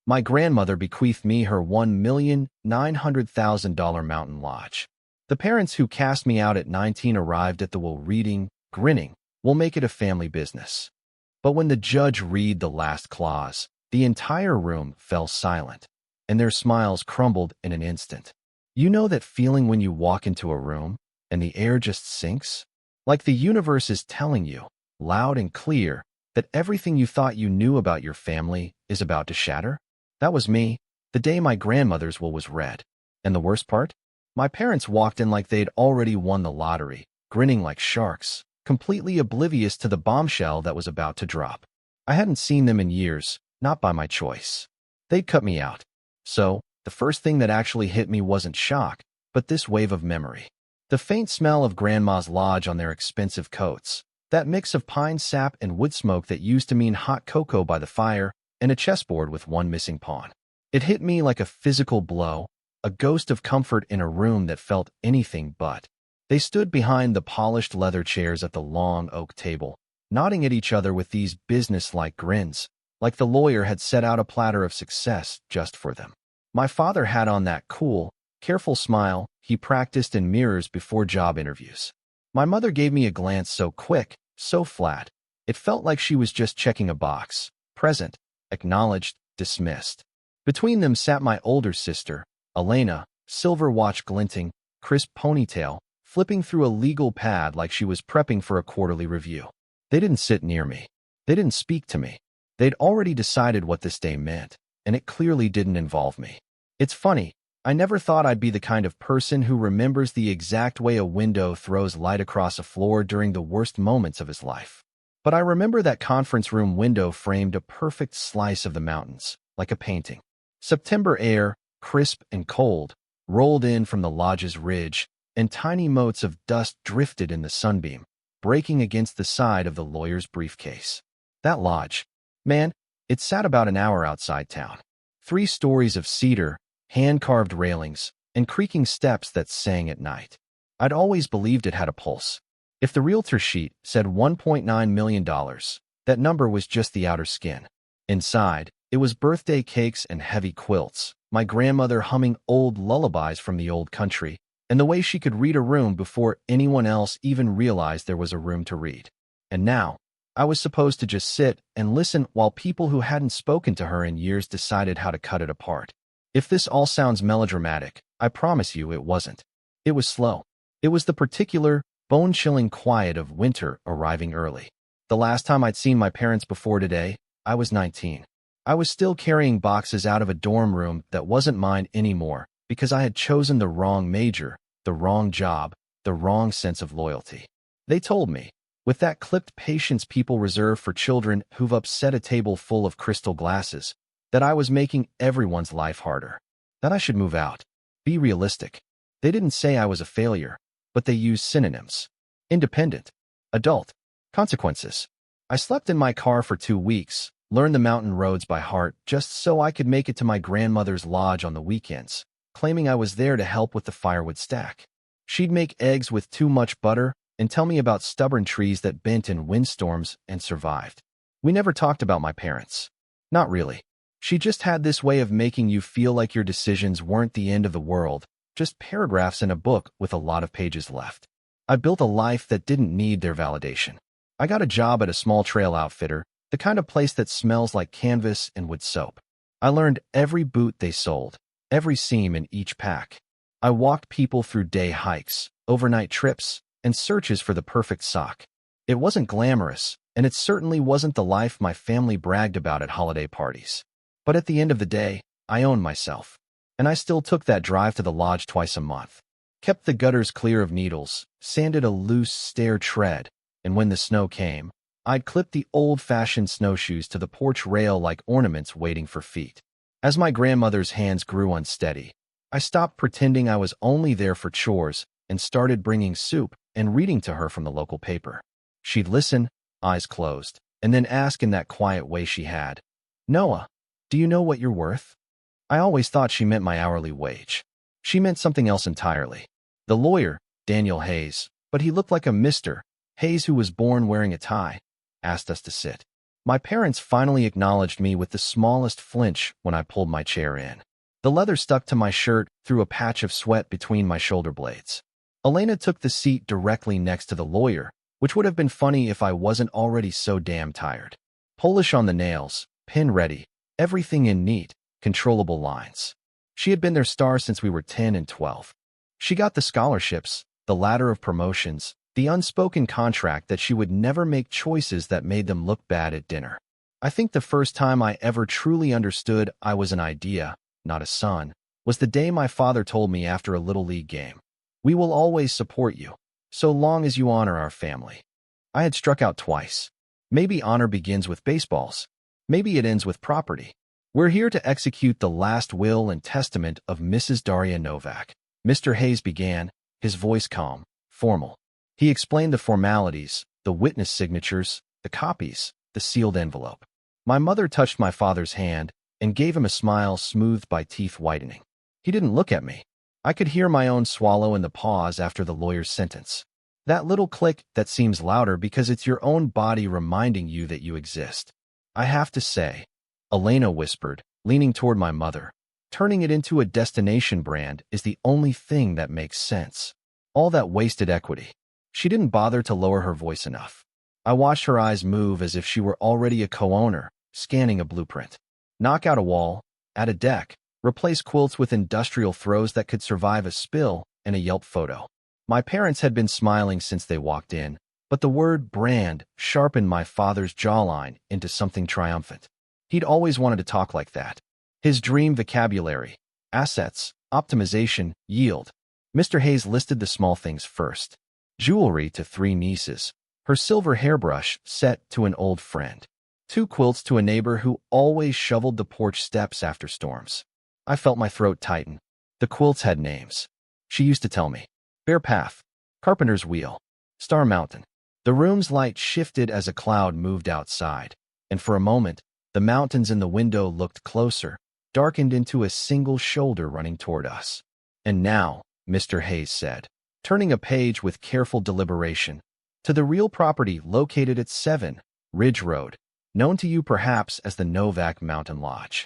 My grandmother bequeathed me her $1,900,000 mountain lodge. The parents who cast me out at 19 arrived at the will reading, grinning, we'll make it a family business. But when the judge read the last clause, the entire room fell silent, and their smiles crumbled in an instant. You know that feeling when you walk into a room and the air just sinks? Like the universe is telling you, loud and clear, that everything you thought you knew about your family is about to shatter? That was me, the day my grandmother's will was read. And the worst part? My parents walked in like they'd already won the lottery, grinning like sharks, completely oblivious to the bombshell that was about to drop. I hadn't seen them in years, not by my choice. They'd cut me out. So, the first thing that actually hit me wasn't shock, but this wave of memory. The faint smell of Grandma's lodge on their expensive coats, that mix of pine sap and wood smoke that used to mean hot cocoa by the fire, and a chessboard with one missing pawn. It hit me like a physical blow, a ghost of comfort in a room that felt anything but. They stood behind the polished leather chairs at the long oak table, nodding at each other with these business-like grins, like the lawyer had set out a platter of success just for them. My father had on that cool, careful smile he practiced in mirrors before job interviews. My mother gave me a glance so quick, so flat, it felt like she was just checking a box. Present, acknowledged, dismissed. Between them sat my older sister, Elena, silver watch glinting, crisp ponytail, flipping through a legal pad like she was prepping for a quarterly review. They didn't sit near me. They didn't speak to me. They'd already decided what this day meant, and it clearly didn't involve me. It's funny, I never thought I'd be the kind of person who remembers the exact way a window throws light across a floor during the worst moments of his life. But I remember that conference room window framed a perfect slice of the mountains, like a painting. September air, crisp and cold, rolled in from the lodge's ridge, and tiny motes of dust drifted in the sunbeam, breaking against the side of the lawyer's briefcase. That lodge, man, it sat about an hour outside town. 3 stories of cedar, hand-carved railings, and creaking steps that sang at night. I'd always believed it had a pulse. If the realtor sheet said $1.9 million, that number was just the outer skin. Inside, it was birthday cakes and heavy quilts, my grandmother humming old lullabies from the old country, and the way she could read a room before anyone else even realized there was a room to read. And now, I was supposed to just sit and listen while people who hadn't spoken to her in years decided how to cut it apart. If this all sounds melodramatic, I promise you it wasn't. It was slow. It was the particular, bone-chilling quiet of winter arriving early. The last time I'd seen my parents before today, I was 19. I was still carrying boxes out of a dorm room that wasn't mine anymore because I had chosen the wrong major, the wrong job, the wrong sense of loyalty. They told me, with that clipped patience people reserve for children who've upset a table full of crystal glasses, that I was making everyone's life harder, that I should move out. Be realistic. They didn't say I was a failure, but they used synonyms. Independent, adult, consequences. I slept in my car for 2 weeks, learned the mountain roads by heart just so I could make it to my grandmother's lodge on the weekends, claiming I was there to help with the firewood stack. She'd make eggs with too much butter and tell me about stubborn trees that bent in windstorms and survived. We never talked about my parents. Not really. She just had this way of making you feel like your decisions weren't the end of the world, just paragraphs in a book with a lot of pages left. I built a life that didn't need their validation. I got a job at a small trail outfitter, the kind of place that smells like canvas and wood soap. I learned every boot they sold, every seam in each pack. I walked people through day hikes, overnight trips, and searches for the perfect sock. It wasn't glamorous, and it certainly wasn't the life my family bragged about at holiday parties. But at the end of the day, I owned myself. And I still took that drive to the lodge twice a month. Kept the gutters clear of needles, sanded a loose stair tread, and when the snow came, I'd clip the old-fashioned snowshoes to the porch rail like ornaments waiting for feet. As my grandmother's hands grew unsteady, I stopped pretending I was only there for chores and started bringing soup and reading to her from the local paper. She'd listen, eyes closed, and then ask in that quiet way she had, "Noah, do you know what you're worth?" I always thought she meant my hourly wage. She meant something else entirely. The lawyer, Daniel Hayes, but he looked like a Mr. Hayes who was born wearing a tie, asked us to sit. My parents finally acknowledged me with the smallest flinch when I pulled my chair in. The leather stuck to my shirt through a patch of sweat between my shoulder blades. Elena took the seat directly next to the lawyer, which would have been funny if I wasn't already so damn tired. Polish on the nails, pin ready, everything in neat, controllable lines. She had been their star since we were 10 and 12. She got the scholarships, the ladder of promotions, the unspoken contract that she would never make choices that made them look bad at dinner. I think the first time I ever truly understood I was an idea, not a son, was the day my father told me after a Little League game. "We will always support you, so long as you honor our family." I had struck out twice. Maybe honor begins with baseballs. Maybe it ends with property. "We're here to execute the last will and testament of Mrs. Daria Novak," Mr. Hayes began, his voice calm, formal. He explained the formalities, the witness signatures, the copies, the sealed envelope. My mother touched my father's hand and gave him a smile smoothed by teeth whitening. He didn't look at me. I could hear my own swallow in the pause after the lawyer's sentence. That little click that seems louder because it's your own body reminding you that you exist. "I have to say," Elena whispered, leaning toward my mother, "turning it into a destination brand is the only thing that makes sense. All that wasted equity." She didn't bother to lower her voice enough. I watched her eyes move as if she were already a co-owner, scanning a blueprint. Knock out a wall, add a deck, replace quilts with industrial throws that could survive a spill and a Yelp photo. My parents had been smiling since they walked in, but the word brand sharpened my father's jawline into something triumphant. He'd always wanted to talk like that. His dream vocabulary: assets, optimization, yield. Mr. Hayes listed the small things first. Jewelry to 3 nieces, her silver hairbrush set to an old friend, 2 quilts to a neighbor who always shoveled the porch steps after storms. I felt my throat tighten. The quilts had names. She used to tell me. Bear Path, Carpenter's Wheel, Star Mountain. The room's light shifted as a cloud moved outside, and for a moment, the mountains in the window looked closer, darkened into a single shoulder running toward us. "And now," Mr. Hayes said, turning a page with careful deliberation, "to the real property located at 7 Ridge Road, known to you perhaps as the Novak Mountain Lodge."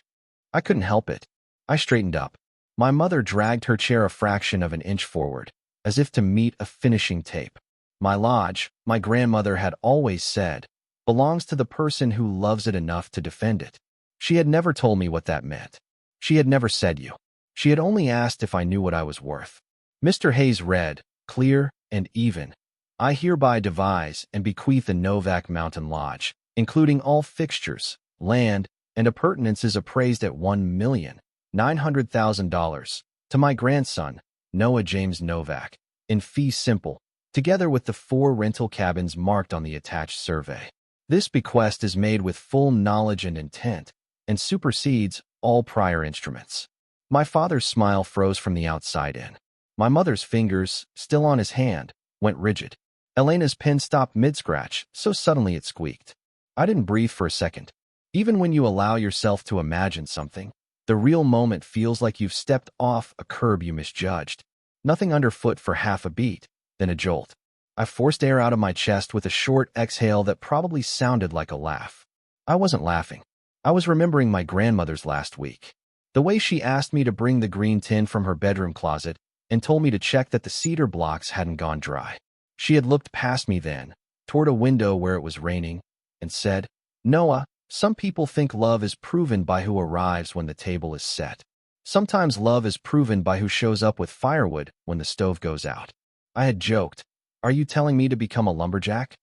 I couldn't help it. I straightened up. My mother dragged her chair a fraction of an inch forward, as if to meet a finishing tape. "My lodge," my grandmother had always said, "belongs to the person who loves it enough to defend it." She had never told me what that meant. She had never said you. She had only asked if I knew what I was worth. Mr. Hayes read, clear and even, "I hereby devise and bequeath the Novak Mountain Lodge, including all fixtures, land, and appurtenances appraised at $1,900,000, to my grandson, Noah James Novak, in fee simple, together with the 4 rental cabins marked on the attached survey. This bequest is made with full knowledge and intent, and supersedes all prior instruments." My father's smile froze from the outside in. My mother's fingers, still on his hand, went rigid. Elena's pen stopped mid-scratch, so suddenly it squeaked. I didn't breathe for a second. Even when you allow yourself to imagine something, the real moment feels like you've stepped off a curb you misjudged. Nothing underfoot for half a beat, then a jolt. I forced air out of my chest with a short exhale that probably sounded like a laugh. I wasn't laughing. I was remembering my grandmother's last week. The way she asked me to bring the green tin from her bedroom closet and told me to check that the cedar blocks hadn't gone dry. She had looked past me then, toward a window where it was raining, and said, "Noah, some people think love is proven by who arrives when the table is set. Sometimes love is proven by who shows up with firewood when the stove goes out." I had joked, "Are you telling me to become a lumberjack?"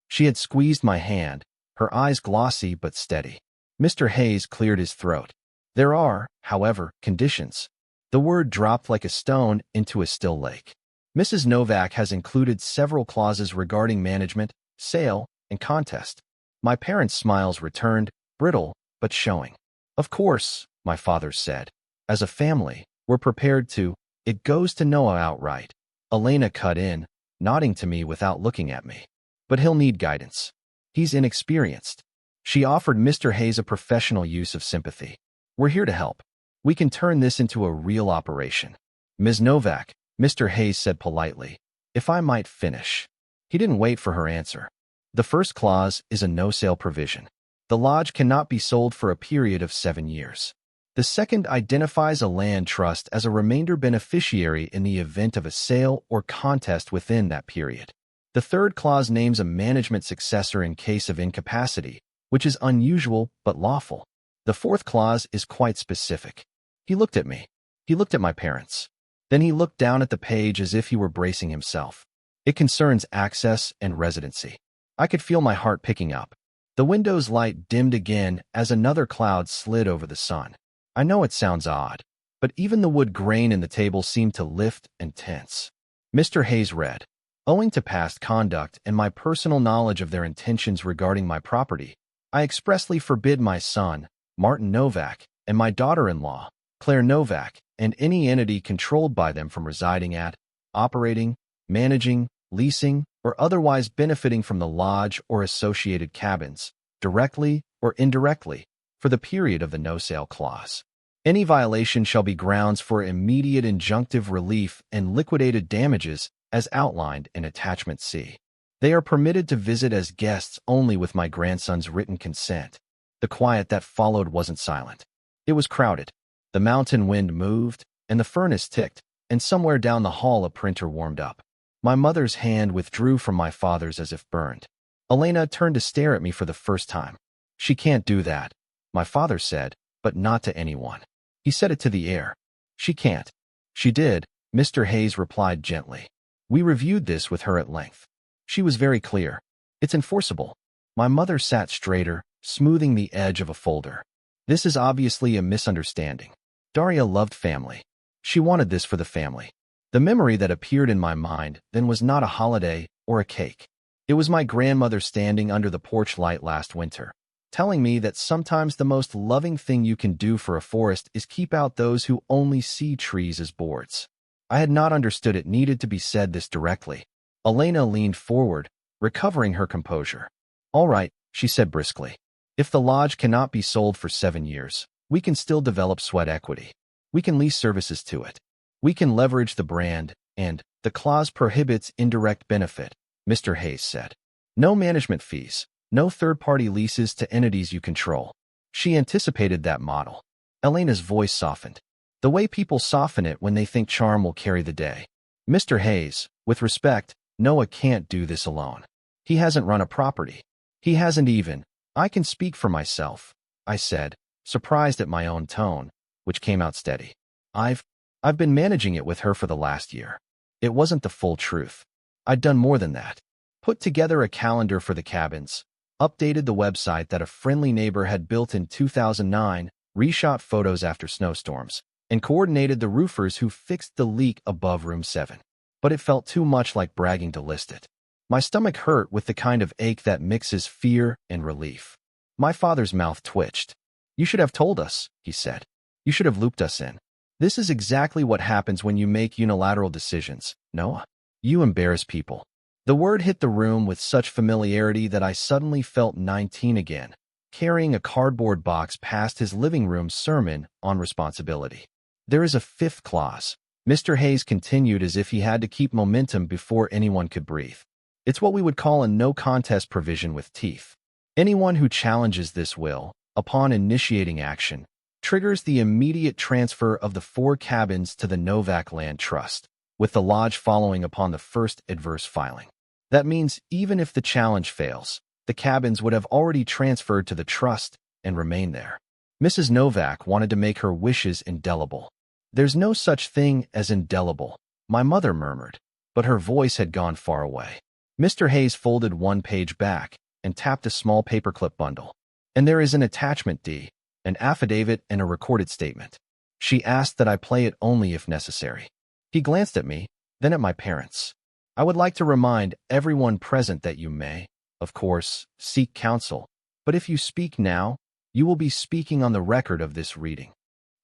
She had squeezed my hand, her eyes glossy but steady. Mr. Hayes cleared his throat. "There are, however, conditions." The word dropped like a stone into a still lake. "Mrs. Novak has included several clauses regarding management, sale, and contest." My parents' smiles returned, brittle but showing. "Of course," my father said. "As a family, we're prepared to." "It goes to Noah outright," Elena cut in, nodding to me without looking at me. "But he'll need guidance. He's inexperienced." She offered Mr. Hayes a professional use of sympathy. "We're here to help. We can turn this into a real operation." "Ms. Novak," Mr. Hayes said politely, "if I might finish." He didn't wait for her answer. "The first clause is a no-sale provision. The lodge cannot be sold for a period of 7 years. The second identifies a land trust as a remainder beneficiary in the event of a sale or contest within that period. The third clause names a management successor in case of incapacity, which is unusual but lawful. The fourth clause is quite specific. He looked at me. He looked at my parents. Then he looked down at the page as if he were bracing himself. It concerns access and residency. I could feel my heart picking up. The window's light dimmed again as another cloud slid over the sun. I know it sounds odd, but even the wood grain in the table seemed to lift and tense. Mr. Hayes read, "Owing to past conduct and my personal knowledge of their intentions regarding my property, I expressly forbid my son, Martin Novak, and my daughter-in-law, Claire Novak, and any entity controlled by them from residing at, operating, managing, leasing, or otherwise benefiting from the lodge or associated cabins, directly or indirectly, for the period of the no-sale clause. Any violation shall be grounds for immediate injunctive relief and liquidated damages as outlined in Attachment C. They are permitted to visit as guests only with my grandson's written consent." The quiet that followed wasn't silent. It was crowded. The mountain wind moved, and the furnace ticked, and somewhere down the hall a printer warmed up. My mother's hand withdrew from my father's as if burned. Elena turned to stare at me for the first time. "She can't do that," my father said, "but not to anyone." He said it to the air. "She can't." "She did," Mr. Hayes replied gently. "We reviewed this with her at length. She was very clear. It's enforceable." My mother sat straighter, smoothing the edge of a folder. "This is obviously a misunderstanding. Daria loved family. She wanted this for the family." The memory that appeared in my mind then was not a holiday or a cake. It was my grandmother standing under the porch light last winter, telling me that sometimes the most loving thing you can do for a forest is keep out those who only see trees as boards. I had not understood it needed to be said this directly. Elena leaned forward, recovering her composure. "All right," she said briskly. "If the lodge cannot be sold for 7 years, we can still develop sweat equity. We can lease services to it. We can leverage the brand, and the clause prohibits indirect benefit," Mr. Hayes said. "No management fees. No third-party leases to entities you control." She anticipated that model. Elena's voice softened. The way people soften it when they think charm will carry the day. "Mr. Hayes, with respect, Noah can't do this alone. He hasn't run a property. He hasn't even—" "I can speak for myself," I said, surprised at my own tone, which came out steady. I've been managing it with her for the last year." It wasn't the full truth. I'd done more than that. Put together a calendar for the cabins, updated the website that a friendly neighbor had built in 2009, reshot photos after snowstorms, and coordinated the roofers who fixed the leak above room 7. But it felt too much like bragging to list it. My stomach hurt with the kind of ache that mixes fear and relief. My father's mouth twitched. "You should have told us," he said. "You should have looped us in. This is exactly what happens when you make unilateral decisions, Noah. You embarrass people." The word hit the room with such familiarity that I suddenly felt 19 again, carrying a cardboard box past his living room sermon on responsibility. "There is a fifth clause," Mr. Hayes continued as if he had to keep momentum before anyone could breathe. "It's what we would call a no-contest provision with teeth. Anyone who challenges this will, upon initiating action, triggers the immediate transfer of the 4 cabins to the Novak Land Trust, with the lodge following upon the first adverse filing. That means even if the challenge fails, the cabins would have already transferred to the trust and remain there." Mrs. Novak wanted to make her wishes indelible. "There's no such thing as indelible," my mother murmured, but her voice had gone far away. Mr. Hayes folded one page back and tapped a small paperclip bundle. "And there is an attachment D, an affidavit and a recorded statement. She asked that I play it only if necessary." He glanced at me, then at my parents. "I would like to remind everyone present that you may, of course, seek counsel, but if you speak now, you will be speaking on the record of this reading."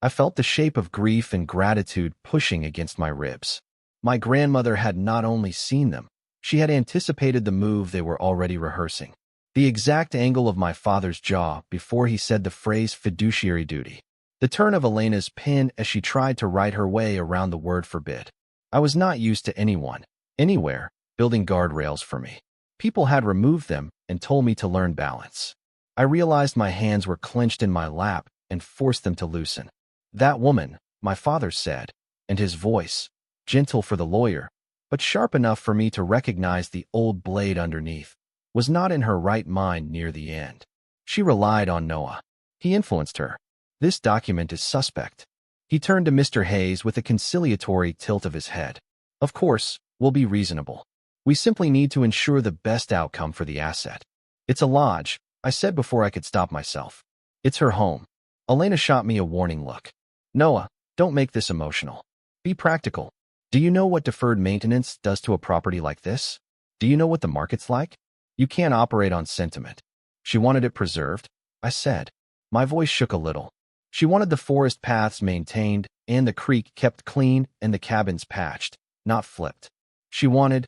I felt the shape of grief and gratitude pushing against my ribs. My grandmother had not only seen them, she had anticipated the move they were already rehearsing. The exact angle of my father's jaw before he said the phrase fiduciary duty. The turn of Elena's pen as she tried to write her way around the word forbid. I was not used to anyone, anywhere, building guardrails for me. People had removed them and told me to learn balance. I realized my hands were clenched in my lap and forced them to loosen. That woman, my father said, and his voice, gentle for the lawyer, but sharp enough for me to recognize the old blade underneath, was not in her right mind near the end. She relied on Noah. He influenced her. This document is suspect. He turned to Mr. Hayes with a conciliatory tilt of his head. Of course, we'll be reasonable. We simply need to ensure the best outcome for the asset. It's a lodge, I said before I could stop myself. It's her home. Elena shot me a warning look. Noah, don't make this emotional. Be practical. Do you know what deferred maintenance does to a property like this? Do you know what the market's like? You can't operate on sentiment. She wanted it preserved, I said. My voice shook a little. She wanted the forest paths maintained and the creek kept clean and the cabins patched, not flipped. She wanted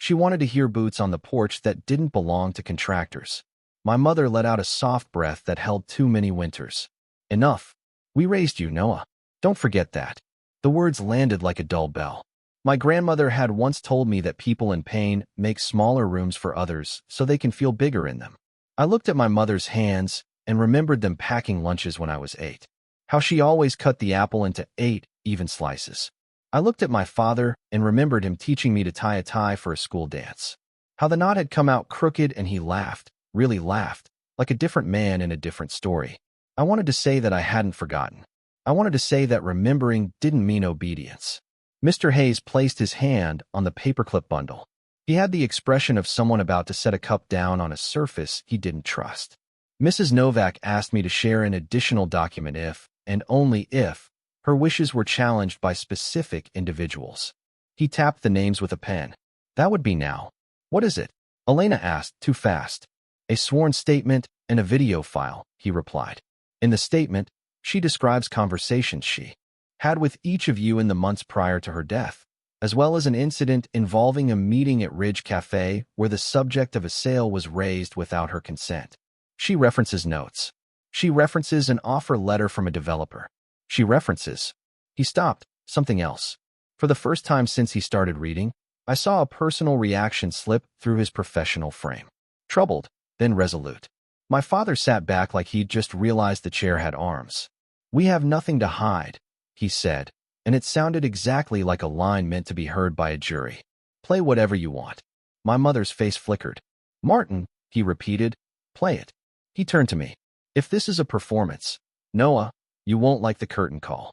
to hear boots on the porch that didn't belong to contractors. My mother let out a soft breath that held too many winters. Enough. We raised you, Noah. Don't forget that. The words landed like a dull bell. My grandmother had once told me that people in pain make smaller rooms for others so they can feel bigger in them. I looked at my mother's hands and remembered them packing lunches when I was 8. How she always cut the apple into 8 even slices. I looked at my father and remembered him teaching me to tie a tie for a school dance. How the knot had come out crooked and he laughed, really laughed, like a different man in a different story. I wanted to say that I hadn't forgotten. I wanted to say that remembering didn't mean obedience. Mr. Hayes placed his hand on the paperclip bundle. He had the expression of someone about to set a cup down on a surface he didn't trust. Mrs. Novak asked me to share an additional document if, and only if, her wishes were challenged by specific individuals. He tapped the names with a pen. That would be now. What is it? Elena asked, too fast. A sworn statement and a video file, he replied. In the statement, she describes conversations she had with each of you in the months prior to her death, as well as an incident involving a meeting at Ridge Cafe where the subject of a sale was raised without her consent. She references notes. She references an offer letter from a developer. She references. He stopped. Something else. For the first time since he started reading, I saw a personal reaction slip through his professional frame. Troubled, then resolute. My father sat back like he'd just realized the chair had arms. We have nothing to hide, he said, and it sounded exactly like a line meant to be heard by a jury. Play whatever you want. My mother's face flickered. Martin, he repeated, play it. He turned to me. If this is a performance, Noah, you won't like the curtain call.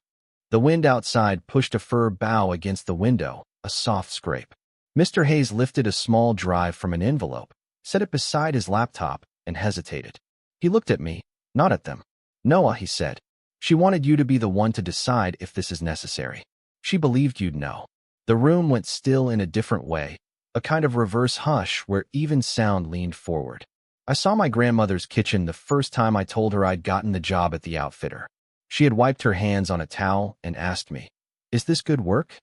The wind outside pushed a fir bough against the window, a soft scrape. Mr. Hayes lifted a small drive from an envelope, set it beside his laptop, and hesitated. He looked at me, not at them. Noah, he said. She wanted you to be the one to decide if this is necessary. She believed you'd know. The room went still in a different way, a kind of reverse hush where even sound leaned forward. I saw my grandmother's kitchen the first time I told her I'd gotten the job at the outfitter. She had wiped her hands on a towel and asked me, "Is this good work?"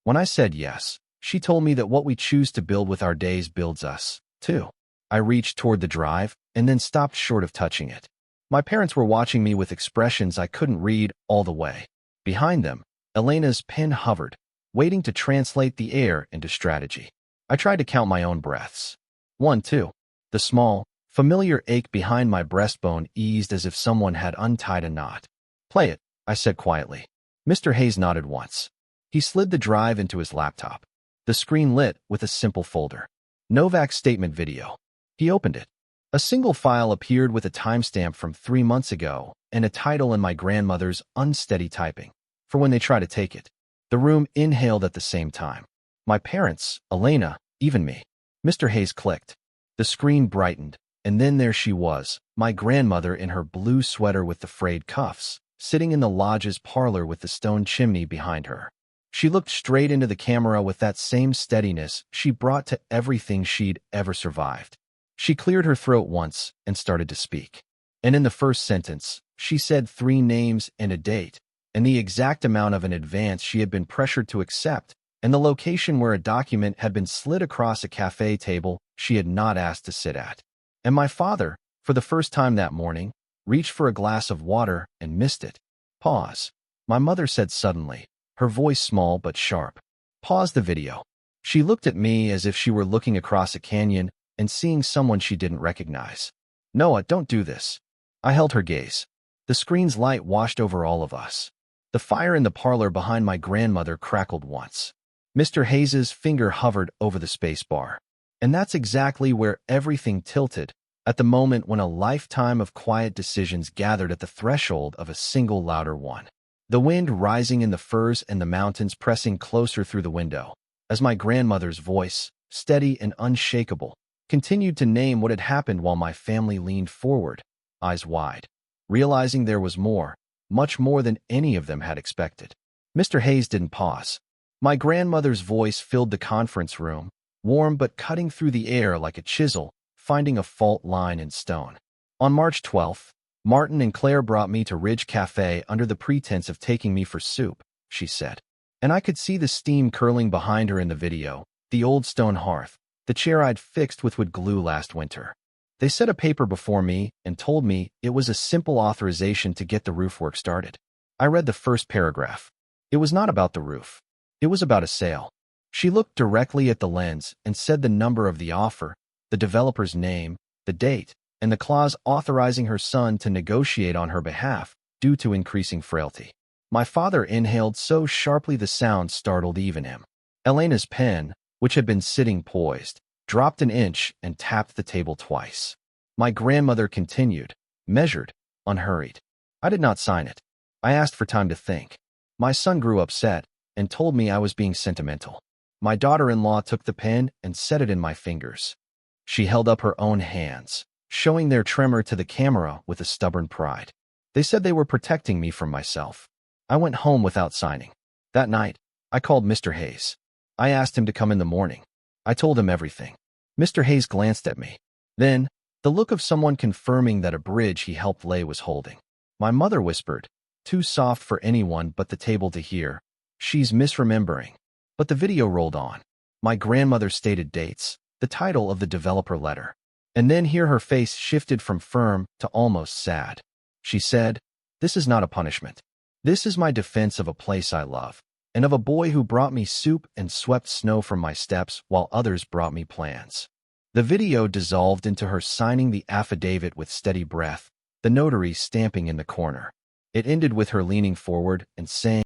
When I said yes, she told me that what we choose to build with our days builds us, too. I reached toward the drive and then stopped short of touching it. My parents were watching me with expressions I couldn't read all the way. Behind them, Elena's pen hovered, waiting to translate the air into strategy. I tried to count my own breaths. 1, 2. The small, familiar ache behind my breastbone eased as if someone had untied a knot. Play it, I said quietly. Mr. Hayes nodded once. He slid the drive into his laptop. The screen lit with a simple folder. Novak's statement video. He opened it. A single file appeared with a timestamp from 3 months ago and a title in my grandmother's unsteady typing, for when they try to take it. The room inhaled at the same time. My parents, Elena, even me. Mr. Hayes clicked. The screen brightened, and then there she was, my grandmother in her blue sweater with the frayed cuffs, sitting in the lodge's parlor with the stone chimney behind her. She looked straight into the camera with that same steadiness she brought to everything she'd ever survived. She cleared her throat once and started to speak. And in the first sentence, she said 3 names and a date, and the exact amount of an advance she had been pressured to accept, and the location where a document had been slid across a cafe table she had not asked to sit at. And my father, for the first time that morning, reached for a glass of water and missed it. Pause. My mother said suddenly, her voice small but sharp. Pause the video. She looked at me as if she were looking across a canyon and seeing someone she didn't recognize. Noah, don't do this. I held her gaze. The screen's light washed over all of us. The fire in the parlor behind my grandmother crackled once. Mr. Hayes's finger hovered over the space bar. And that's exactly where everything tilted, at the moment when a lifetime of quiet decisions gathered at the threshold of a single louder one. The wind rising in the firs and the mountains pressing closer through the window, as my grandmother's voice, steady and unshakable, continued to name what had happened while my family leaned forward, eyes wide, realizing there was more, much more than any of them had expected. Mr. Hayes didn't pause. My grandmother's voice filled the conference room, warm but cutting through the air like a chisel, finding a fault line in stone. On March 12th, Martin and Claire brought me to Ridge Cafe under the pretense of taking me for soup, she said. And I could see the steam curling behind her in the video, the old stone hearth, the chair I'd fixed with wood glue last winter. They set a paper before me and told me it was a simple authorization to get the roof work started. I read the first paragraph. It was not about the roof. It was about a sale. She looked directly at the lens and said the number of the offer, the developer's name, the date, and the clause authorizing her son to negotiate on her behalf due to increasing frailty. My father inhaled so sharply the sound startled even him. Elena's pen, which had been sitting poised, dropped an inch and tapped the table twice. My grandmother continued, measured, unhurried. I did not sign it. I asked for time to think. My son grew upset and told me I was being sentimental. My daughter-in-law took the pen and set it in my fingers. She held up her own hands, showing their tremor to the camera with a stubborn pride. They said they were protecting me from myself. I went home without signing. That night, I called Mr. Hayes. I asked him to come in the morning. I told him everything. Mr. Hayes glanced at me. Then, the look of someone confirming that a bridge he helped lay was holding. My mother whispered, too soft for anyone but the table to hear, "She's misremembering." But the video rolled on. My grandmother stated dates, the title of the developer letter. And then here her face shifted from firm to almost sad. She said, "This is not a punishment. This is my defense of a place I love, and of a boy who brought me soup and swept snow from my steps while others brought me plans." The video dissolved into her signing the affidavit with steady breath, the notary stamping in the corner. It ended with her leaning forward and saying,